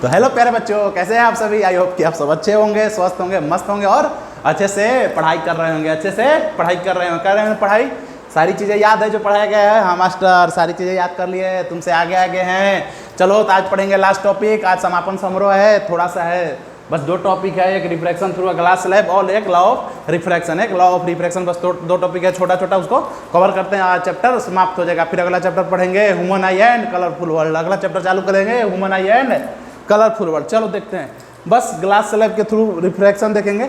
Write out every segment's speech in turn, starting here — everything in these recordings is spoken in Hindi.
तो हेलो प्यारे बच्चों, कैसे हैं आप सभी। आई होप कि आप सब अच्छे होंगे, स्वस्थ होंगे, मस्त होंगे और अच्छे से पढ़ाई कर रहे होंगे। अच्छे से पढ़ाई कर रहे होंगे, कर रहे हैं पढ़ाई। सारी चीज़ें याद है जो पढ़ाया गया है। हाँ मास्टर, सारी चीज़ें याद कर लिए, तुमसे आगे आगे हैं। चलो तो आज पढ़ेंगे लास्ट टॉपिक। आज समापन समारोह है, थोड़ा सा है, बस 2 टॉपिक है, एक refraction through a glass slab और एक लॉ ऑफ रिफ्रैक्शन। एक लॉ ऑफ रिफ्रैक्शन, बस 2 टॉपिक है, छोटा छोटा, उसको कवर करते हैं। आज चैप्टर समाप्त हो जाएगा। फिर अगला चैप्टर पढ़ेंगे human I and colourful world. अगला चैप्टर चालू करेंगे human I and colourful world. चलो देखते हैं, बस ग्लास स्लैब के थ्रू रिफ्रैक्शन देखेंगे।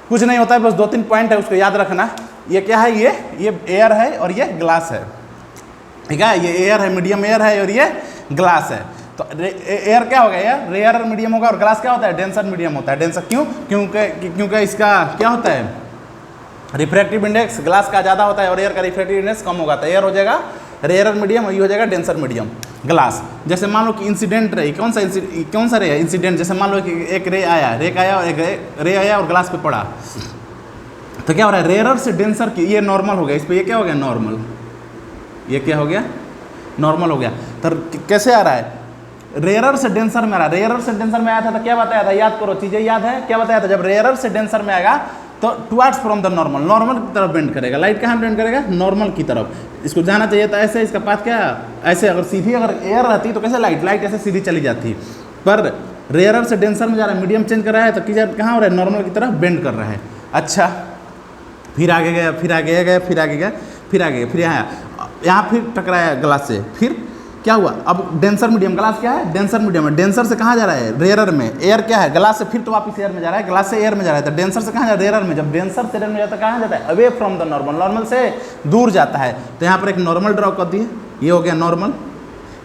कुछ नहीं होता है, बस 2-3 पॉइंट है, उसको याद रखना। ये क्या है, ये एयर है और ये ग्लास है, ठीक है। ये एयर है, मीडियम एयर है और ये ग्लास है। तो एयर क्या होगा, यार रेयर मीडियम होगा और ग्लास क्या होता है, डेंसर मीडियम होता है। डेंसर क्यों? क्योंकि इसका क्या होता है, रिफ्रैक्टिव इंडेक्स ग्लास का ज़्यादा होता है और एयर का रिफ्रैक्टिव इंडेक्स कम होगा। तो एयर हो जाएगा रेयर मीडियम और ये हो जाएगा डेंसर मीडियम ग्लास। जैसे मान लो कि इंसिडेंट रे, कौन सा रे है, इंसिडेंट। जैसे मान लो कि एक रे आया और एक रे आया और ग्लास पे पड़ा, तो क्या हो रहा है, रेयर से डेंसर की, ये नॉर्मल हो गया। इस पर ये क्या हो गया, नॉर्मल। ये क्या हो गया, नॉर्मल हो गया। तो कैसे आ रहा है, रेयर से डेंसर में आ रहा है। रेयर से डेंसर में आया था तो क्या बताया था, याद करो, चीज़ें याद है। क्या बताया था, जब रेयर से डेंसर में आएगा तो towards from the normal, normal की तरफ बेंड करेगा। लाइट कहाँ बेंड करेगा, नॉर्मल की तरफ। इसको जाना चाहिए था ऐसे, इसका पाथ क्या ऐसे। अगर सीधी अगर एयर रहती तो कैसे लाइट ऐसे सीधी चली जाती। पर रेयर से डेंसर में जा रहा है, मीडियम चेंज कर रहा है, तो कहाँ हो रहा है, नॉर्मल की तरफ बेंड कर रहा है। अच्छा, फिर आगे गया, फिर आगे गया, फिर आगे गया, फिर आगे गया, फिर यहाँ फिर टकराया ग्लास से। फिर क्या हुआ, अब डेंसर मीडियम, ग्लास क्या है, डेंसर मीडियम है। डेंसर से कहाँ जा रहा है, रेयर में। एयर क्या है, ग्लास से फिर तो वापस एयर में जा रहा है, ग्लास से एयर में जा रहा है। तो डेंसर से कहाँ जा रहा है, रेयर में। जब डेंसर से रेयर में जाता है, कहाँ जाता है, away from the normal, normal से दूर जाता है। तो यहाँ पर एक नॉर्मल ड्रॉ कर दिए, ये हो गया नॉर्मल,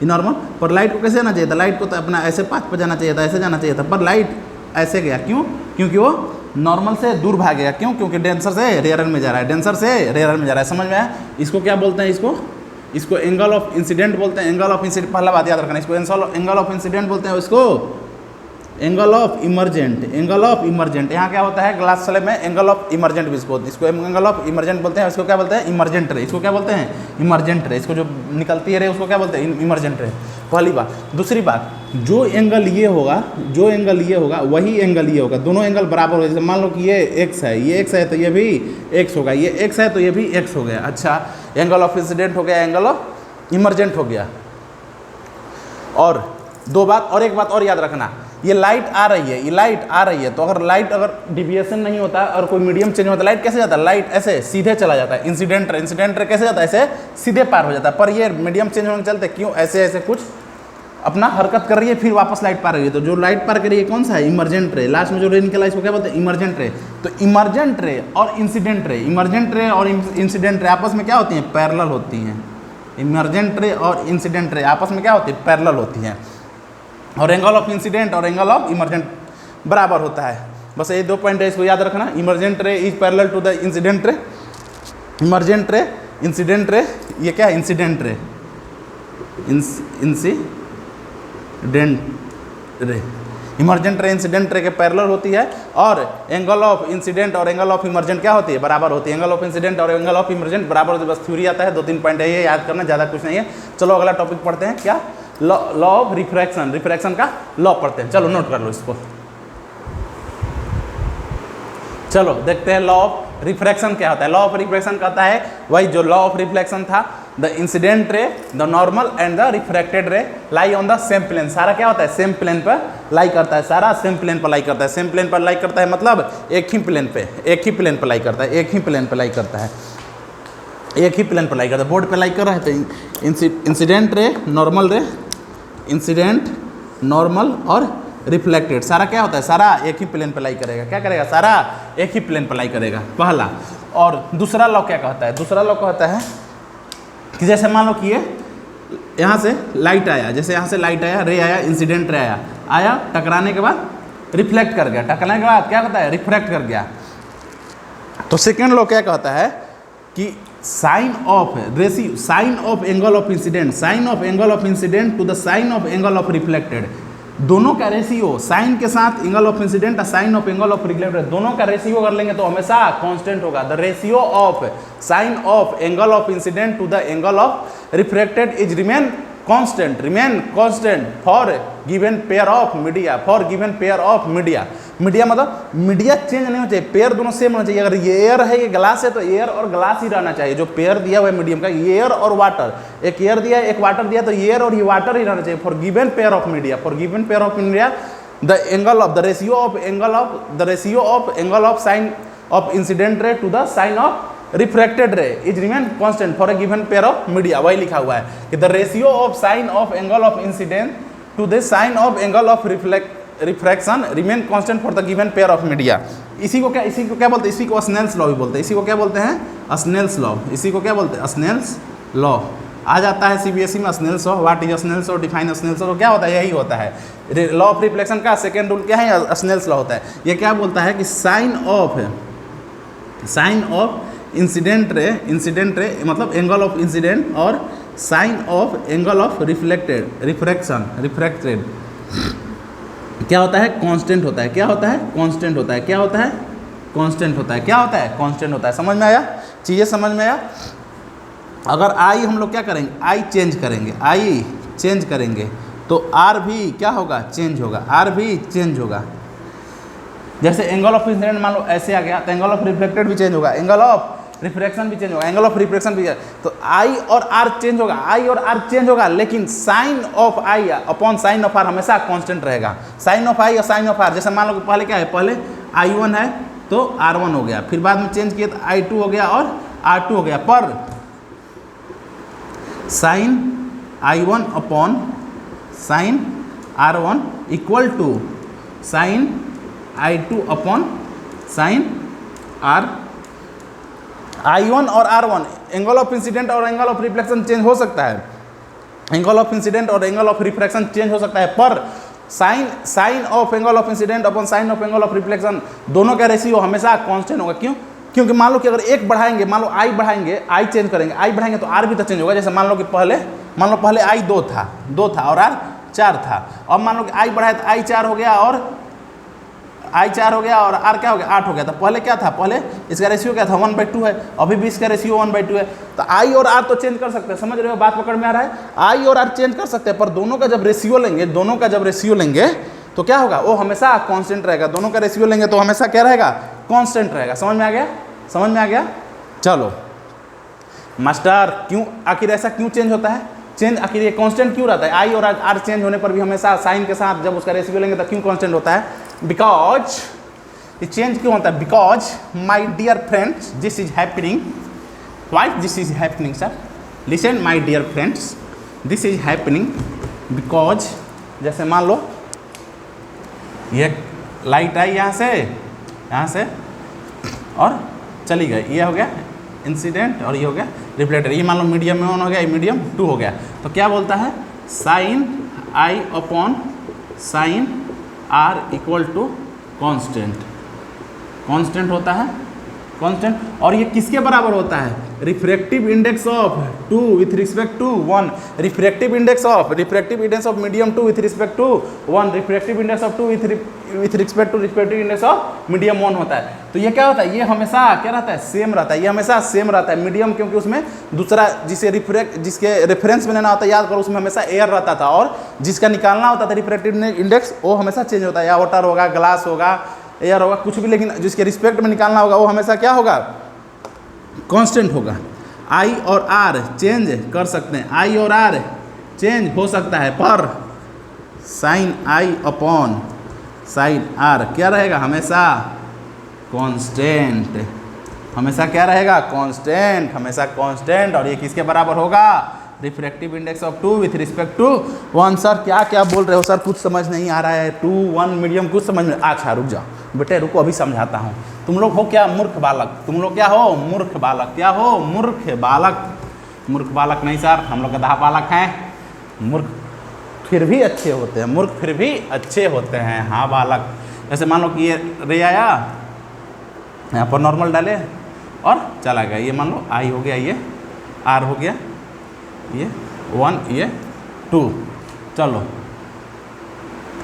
ये नॉर्मल। पर लाइट को कैसे जाना चाहिए था, लाइट को तो अपना ऐसे पाथ पर जाना चाहिए था, ऐसे जाना चाहिए था। पर लाइट ऐसे गया, क्यों, क्योंकि वो नॉर्मल से दूर भागेगा। क्यों, क्योंकि डेंसर से रेयर में जा रहा है, डेंसर से रेयर में जा रहा है। समझ में आया। इसको क्या बोलते हैं, इसको एंगल ऑफ इंसिडेंट बोलते हैं। एंगल ऑफ इंसिडेंट, पहला बात याद रखना, इसको एंगल ऑफ इंसिडेंट बोलते हैं, इसको angle of emergent. Angle of emergent यहाँ क्या होता है, ग्लास स्लैब में एंगल ऑफ इमरजेंट भी इसको एंगल ऑफ इमरजेंट बोलते हैं। इसको क्या बोलते हैं, इमरजेंट रे। इसको क्या बोलते हैं, इमरजेंट रे। इसको जो निकलती है रे, उसको क्या बोलते हैं, इमरजेंट रे। पहली बात। दूसरी बात, जो एंगल ये होगा, वही एंगल ये होगा, दोनों एंगल बराबर होगा। जैसे मान लो कि ये एक्स है, ये एक्स है तो ये भी एक्स होगा, ये एक्स है तो ये भी एक्स हो गया। अच्छा, एंगल ऑफ इंसिडेंट हो गया, एंगल ऑफ इमरजेंट हो गया। और एक बात और याद रखना, ये लाइट आ रही है, तो अगर डिविएशन नहीं होता और कोई मीडियम चेंज होता, लाइट कैसे जाता है, लाइट ऐसे सीधे चला जाता है। इंसिडेंट रे कैसे जाता है, ऐसे सीधे पार हो जाता है। पर ये मीडियम चेंज होने के चलते क्यों ऐसे कुछ अपना हरकत कर रही है, फिर वापस लाइट पार रही है। तो जो लाइट पार कर रही है कौन सा है, इमरजेंट रे। लास्ट में जो रे निकला इसको क्या बोलते हैं, इमरजेंट रे। तो इमरजेंट रे और इंसिडेंट रे आपस में क्या होती हैं, पैरेलल होती हैं। इमरजेंट रे और इंसिडेंट रे आपस में क्या होती है, पैरेलल होती हैं। और एंगल ऑफ इंसिडेंट और एंगल ऑफ इमरजेंट बराबर होता है। बस ये 2 पॉइंट है, इसको याद रखना। Emergent ray is parallel to the incident ray. Emergent ray, incident ray, ये क्या है, incident ray, incident ray. Emergent ray incident रे के पैरेलल होती है। और एंगल ऑफ इंसिडेंट और एंगल ऑफ इमरजेंट क्या होती है, बराबर होती है। एंगल ऑफ इंसिडेंट और एंगल ऑफ इमरजेंट बराबर होती है। बस थ्योरी आता है, 2-3 पॉइंट है, ये याद करना, ज़्यादा कुछ नहीं है। चलो अगला टॉपिक पढ़ते हैं, क्या, लॉ ऑफ रिफ्रैक्शन का लॉ पढ़ते हैं। चलो नोट कर लो इसको। चलो देखते हैं लॉ ऑफ रिफ्रैक्शन क्या होता है। लॉ ऑफ रिफ्रैक्शन कहता है वही जो लॉ ऑफ रिफ्लेक्शन था, the incident ray, the normal and the refracted ray lie on the same plane. सारा क्या होता है, सेम प्लेन पर लाई करता है, सारा सेम प्लेन पर लाई करता है। सेम प्लेन पर लाई करता है मतलब एक ही प्लेन पर लाई करता है, एक ही प्लेन पर लाई करता है। बोर्ड पे लाई कर रहा है तो इंसिडेंट रे, नॉर्मल रे, इंसिडेंट, नॉर्मल और रिफ्लेक्टेड, सारा क्या होता है, सारा एक ही प्लेन पर लाई करेगा। क्या करेगा, सारा एक ही प्लेन पर लाई करेगा, पहला। और दूसरा लॉ क्या कहता है, दूसरा लॉ कहता है कि जैसे मान लो कि ये यहाँ से लाइट आया, जैसे यहाँ से लाइट आया, रे आया, इंसिडेंट रे आया, टकराने के बाद रिफ्लेक्ट कर गया, टकराने के बाद क्या कहता है, रिफ्रैक्ट कर गया। तो सेकेंड लॉ क्या कहता है कि sine of angle of incident to the sine of angle of reflected, दोनों का रेशियो, साइन के साथ एंगल ऑफ इंसिडेंट और sine of angle of reflected, दोनों का रेशियो कर लेंगे तो हमेशा कांस्टेंट होगा। The ratio of sine of angle of incident to the angle of reflected is remain constant, remain constant for given pair of media, for given pair of media. Media मतलब मीडिया चेंज नहीं होना चाहिए, पेयर दोनों सेम होना चाहिए। अगर ये एयर है ये ग्लास है तो एयर और ग्लास ही रहना चाहिए। जो पेयर दिया हुआ है मीडियम का, एयर और वाटर, एक एयर दिया है एक वाटर दिया, तो एयर और ये वाटर ही रहना चाहिए for given pair of media. For given pair of media the angle of the ratio of angle of sine of incident ray to the sine of refracted ray is remain constant for a given pair of media. वही लिखा हुआ है कि the ratio of sine of angle of incident to the sine of angle of refraction remain constant for the given pair of media. इसी को क्या बोलते हैं? इसी को स्नेल्स लॉ भी बोलते हैं। इसी को क्या बोलते हैं? Snell's law. इसी को क्या बोलते हैं? Snell's law. आ जाता है सीबीएसई में Snell's law. What is Snell's law? Define Snell's law. क्या होता है? यही होता है लॉ ऑफ रिफ्लेक्शन का सेकेंड रूल क्या है? स्नेल्स लॉ होता है। ये क्या बोलता है कि साइन ऑफ इंसिडेंट रे मतलब एंगल ऑफ इंसिडेंट और sine of angle of refracted क्या होता है? कांस्टेंट होता है। क्या होता है? कांस्टेंट होता है। क्या होता है? कांस्टेंट होता है। क्या होता है? कांस्टेंट होता है। समझ में आया? चीज़ें समझ में आया? अगर आई हम लोग क्या करेंगे? आई चेंज करेंगे तो आर भी क्या होगा? चेंज होगा। आर भी चेंज होगा। जैसे एंगल ऑफ इंसिडेंट मान लो ऐसे आ गया तो एंगल ऑफ रिफ्लेक्टेड भी चेंज होगा, एंगल ऑफ रिफ्रैक्शन भी चेंज होगा, एंगल ऑफ रिफ्रैक्शन भी। तो आई और आर चेंज होगा, लेकिन sine of I upon sine of R हमेशा कांस्टेंट रहेगा। साइन ऑफ आई और साइन ऑफ आर, जैसे मान लो कि पहले क्या है? पहले I1 है तो R1 हो गया, फिर बाद में चेंज किया तो I2 हो गया और R2 हो गया। पर sine I1 upon sine R1 equal to sine I2 upon sine I1 और R1 एंगल ऑफ इंसिडेंट और एंगल ऑफ रिफ्लेक्शन चेंज हो सकता है। एंगल ऑफ इंसिडेंट और एंगल ऑफ रिफ्लेक्शन चेंज हो सकता है, पर sine of angle of incident upon sine of angle of reflection दोनों का रेशियो हमेशा कांस्टेंट होगा। क्यों? क्योंकि मान लो कि अगर एक बढ़ाएंगे, मान लो आई बढ़ाएंगे, आई चेंज करेंगे, आई बढ़ाएंगे तो आर भी तो चेंज होगा। जैसे मान लो कि पहले आई 2 था और आर 4 था। अब मान लो कि आई बढ़ाए तो आई 4 हो गया और आर क्या हो गया? 8 हो गया। तो पहले क्या था? पहले इसका रेशियो क्या था? 1/2 है। अभी भी इसका रेशियो 1/2 है। तो आई और आर तो चेंज कर सकते हैं। समझ रहे हो? बात पकड़ में आ रहा है? आई और आर चेंज कर सकते हैं, पर दोनों का जब रेशियो लेंगे तो क्या होगा? वो हमेशा कांस्टेंट रहेगा। दोनों का रेशियो लेंगे तो हमेशा क्या रहेगा? कांस्टेंट रहेगा। समझ में आ गया? चलो मास्टर, क्यों आखिर ऐसा क्यों चेंज होता है? चेंज आखिर ये कांस्टेंट क्यों रहता है? आई और आर चेंज होने पर भी हमेशा साइन के साथ जब उसका रेशियो लेंगे तो क्यों कांस्टेंट होता है? बिकॉज ये चेंज क्यों होता है? Because my dear friends this is happening. Why this is happening sir? Listen my dear friends, this is happening because, जैसे मान लो ये लाइट आई यहाँ से और चली गई, ये हो गया इंसिडेंट और ये हो गया रिफ्लेक्टेड। ये मान लो मीडियम में 1 हो गया, ये मीडियम 2 हो गया। तो क्या बोलता है? Sine I upon sine R equal to constant होता है, कांस्टेंट। और ये किसके बराबर होता है? Refractive index of 2 with respect to 1, refractive index of medium 2 with respect to 1, refractive index of 2 with respect to refractive index of medium 1 होता है। तो ये क्या होता है? ये हमेशा क्या रहता है? सेम रहता है। ये हमेशा सेम रहता है मीडियम, क्योंकि उसमें दूसरा जिसके रेफरेंस में लेना होता है, याद करो, उसमें हमेशा एयर रहता था, और जिसका निकालना होता था रिफ्रैक्टिव इंडेक्स वो हमेशा चेंज होता है, या वाटर होगा, ग्लास होगा, एयर होगा, कुछ भी, लेकिन जिसके रिस्पेक्ट में निकालना होगा वो हमेशा क्या होगा? कांस्टेंट होगा। आई और आर चेंज कर सकते हैं, आई और आर चेंज हो सकता है, पर sine I upon sine R क्या रहेगा? हमेशा कांस्टेंट। हमेशा क्या रहेगा? कांस्टेंट, हमेशा कांस्टेंट। और ये किसके बराबर होगा? Refractive index of 2 with respect to 1। Sir क्या बोल रहे हो सर? कुछ समझ नहीं आ रहा है। 2 1 मीडियम कुछ समझ में? अच्छा रुक जाओ बेटे, रुको, अभी समझाता हूँ। तुम लोग हो क्या? मूर्ख बालक। तुम लोग क्या हो? मूर्ख बालक। क्या हो? मूर्ख बालक। मूर्ख बालक नहीं सर, हम लोग गधा बालक हैं। मूर्ख फिर भी अच्छे होते हैं, मूर्ख फिर भी अच्छे होते हैं। हाँ बालक। जैसे मान लो कि ये रे आया, यहाँ पर नॉर्मल डाले और चला गया। ये मान लो आई हो गया, ये आर हो गया, ये 1 ये 2। चलो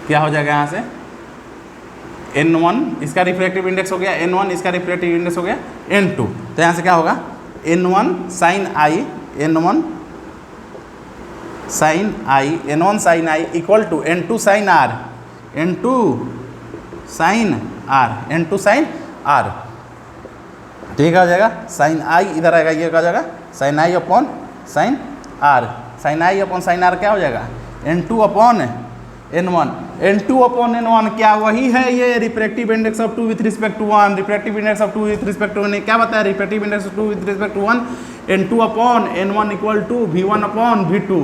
क्या हो जाएगा? यहाँ से N1 इसका रिफ्रैक्टिव इंडेक्स हो गया, N1 इसका रिफ्रैक्टिव इंडेक्स हो गया, N2। तो यहाँ से क्या होगा? N1 sine I, N1 sine I, N1 sine I equal to N2 sine R, N2 sine R, N2 sine R. ठीक है, हो जाएगा साइन आई इधर आएगा, ये क्या हो जाएगा sine I upon sine R, sine I upon sine R क्या हो जाएगा N2 upon N1, N2 upon N1 क्या वही है ये refractive index of 2 with respect to 1, refractive index of 2 with respect to 1 ने क्या बताया, refractive index of 2 with respect to 1 N2 upon N1 equal to V1 upon V2,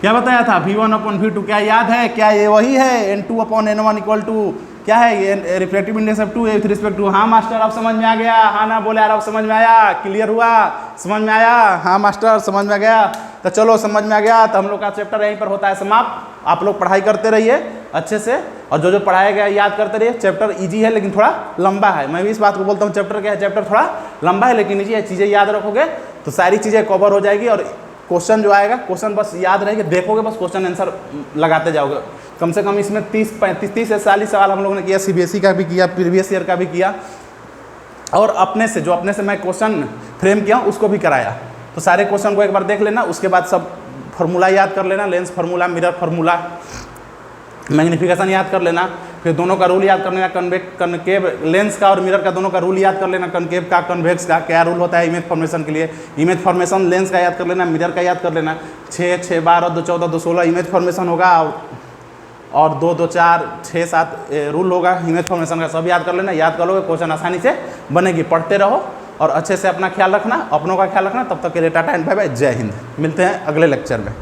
क्या बताया था V1 अपॉन V2, क्या याद है, क्या ये वही है N2 upon N1 equal to क्या है ये refractive index of 2 with respect to. हाँ मास्टर अब समझ में आ गया, हाँ ना बोले यार अब समझ में आया, क्लियर हुआ, समझ में आया, हाँ मास्टर समझ में आ गया। तो चलो समझ में आ गया, तो हम लोग का चैप्टर यहीं पर होता है समाप्त। आप लोग पढ़ाई करते रहिए अच्छे से, और जो जो पढ़ाया गया याद करते रहिए। चैप्टर इजी है लेकिन थोड़ा लंबा है, मैं भी इस बात को बोलता हूँ चैप्टर क्या है, चैप्टर थोड़ा लंबा है लेकिन इजी है। चीज़ें याद रखोगे तो सारी चीज़ें कवर हो जाएगी, और क्वेश्चन जो आएगा क्वेश्चन बस याद रहेगा, देखोगे बस क्वेश्चन आंसर लगाते जाओगे। कम से कम इसमें 30 से 40 सवाल हम लोगों ने किया, CBSE का भी किया, प्रीवियस ईयर का भी किया, और अपने से जो अपने से मैं क्वेश्चन फ्रेम किया उसको भी कराया। तो सारे क्वेश्चन को एक बार देख लेना, उसके बाद सब फार्मूला याद कर लेना, lens formula, mirror formula, magnification याद कर लेना, फिर दोनों का रूल याद कर लेना, कनकेव लेंस का और मिरर का दोनों का रूल याद कर लेना, कनकेव का कन्वेक्स का क्या रूल होता है इमेज फॉर्मेशन के लिए, इमेज फॉर्मेशन लेंस का याद कर लेना, मिरर का याद कर लेना। 6, 6, 12, 2, 14, 2, 16 इमेज फॉर्मेशन होगा, और 2, 2, 4, 6, 7 रूल होगा इमेज फॉर्मेशन का, सब याद कर लेना। याद कर लोगे क्वेश्चन आसानी से बनेगी। पढ़ते रहो और अच्छे से अपना ख्याल रखना, अपनों का ख्याल रखना। तब तक के लिए टाटा एंड बाय बाय, जय हिंद। मिलते हैं अगले लेक्चर में।